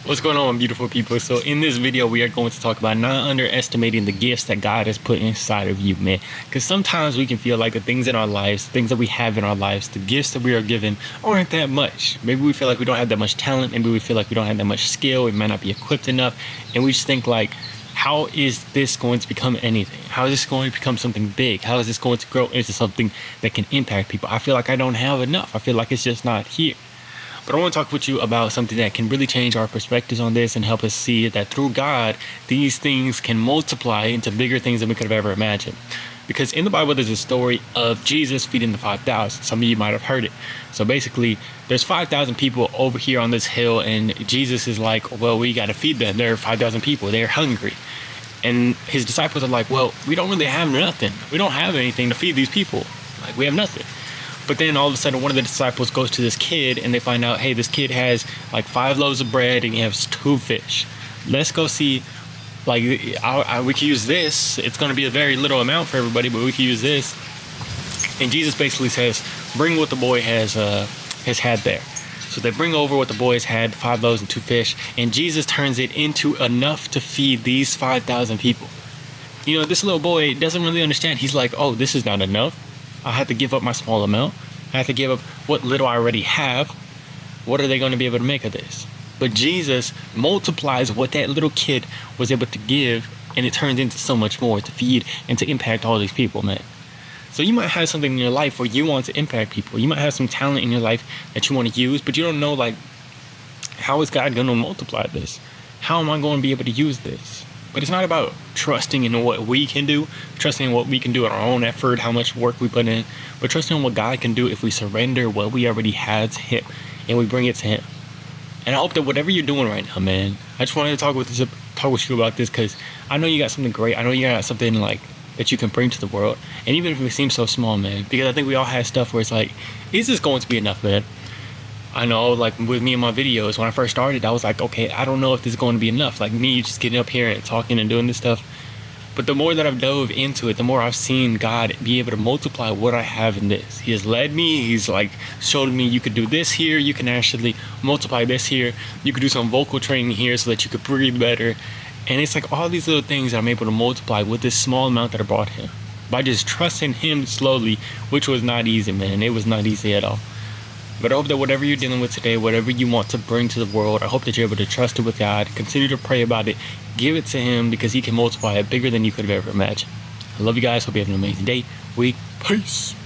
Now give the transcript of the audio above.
What's going on, beautiful people? So in this video, we are going to talk about not underestimating the gifts that God has put inside of you, man. Because sometimes we can feel like the things in our lives, things that we have in our lives, the gifts that we are given aren't that much. Maybe we feel like we don't have that much talent. Maybe we feel like we don't have that much skill. We might not be equipped enough. And we just think like, how is this going to become anything? How is this going to become something big? How is this going to grow into something that can impact people? I feel like I don't have enough. I feel like it's just not here. But I want to talk with you about something that can really change our perspectives on this and help us see that through God, these things can multiply into bigger things than we could have ever imagined. Because in the Bible, there's a story of Jesus feeding the 5,000. Some of you might have heard it. So basically, there's 5,000 people over here on this hill, and Jesus is like, well, we got to feed them. There are 5,000 people. They're hungry. And his disciples are like, well, we don't really have nothing. We don't have anything to feed these people. Like, we have nothing. But then all of a sudden, one of the disciples goes to this kid and they find out, hey, this kid has like 5 loaves of bread and he has 2 fish. Let's go see, like, we can use this. It's going to be a very little amount for everybody, but we can use this. And Jesus basically says, bring what the boy has had there. So they bring over what the boy has had, 5 loaves and 2 fish. And Jesus turns it into enough to feed these 5,000 people. You know, this little boy doesn't really understand. He's like, oh, this is not enough. I have to give up my small amount. I have to give up what little I already have. What are they going to be able to make of this? But Jesus multiplies what that little kid was able to give, and it turns into so much more to feed and to impact all these people, man. So you might have something in your life where you want to impact people. You might have some talent in your life that you want to use, but you don't know, like, how is God going to multiply this? How am I going to be able to use this? But it's not about trusting in what we can do, trusting in what we can do in our own effort, how much work we put in, but trusting in what God can do if we surrender what we already have to Him and we bring it to Him. And I hope that whatever you're doing right now, man, I just wanted to talk with you about this because I know you got something great. I know you got something like that you can bring to the world. And even if it seems so small, man, because I think we all have stuff where it's like, is this going to be enough, man? I know, like, with me and my videos, when I first started, I was like, okay, I don't know if this is going to be enough. Like, me just getting up here and talking and doing this stuff. But the more that I've dove into it, the more I've seen God be able to multiply what I have in this. He has led me. He's, like, showed me you could do this here. You can actually multiply this here. You could do some vocal training here so that you could breathe better. And it's like all these little things that I'm able to multiply with this small amount that I brought Him. By just trusting Him slowly, which was not easy, man. It was not easy at all. But I hope that whatever you're dealing with today, whatever you want to bring to the world, I hope that you're able to trust it with God. Continue to pray about it. Give it to Him because He can multiply it bigger than you could have ever imagined. I love you guys. Hope you have an amazing day, week. Peace.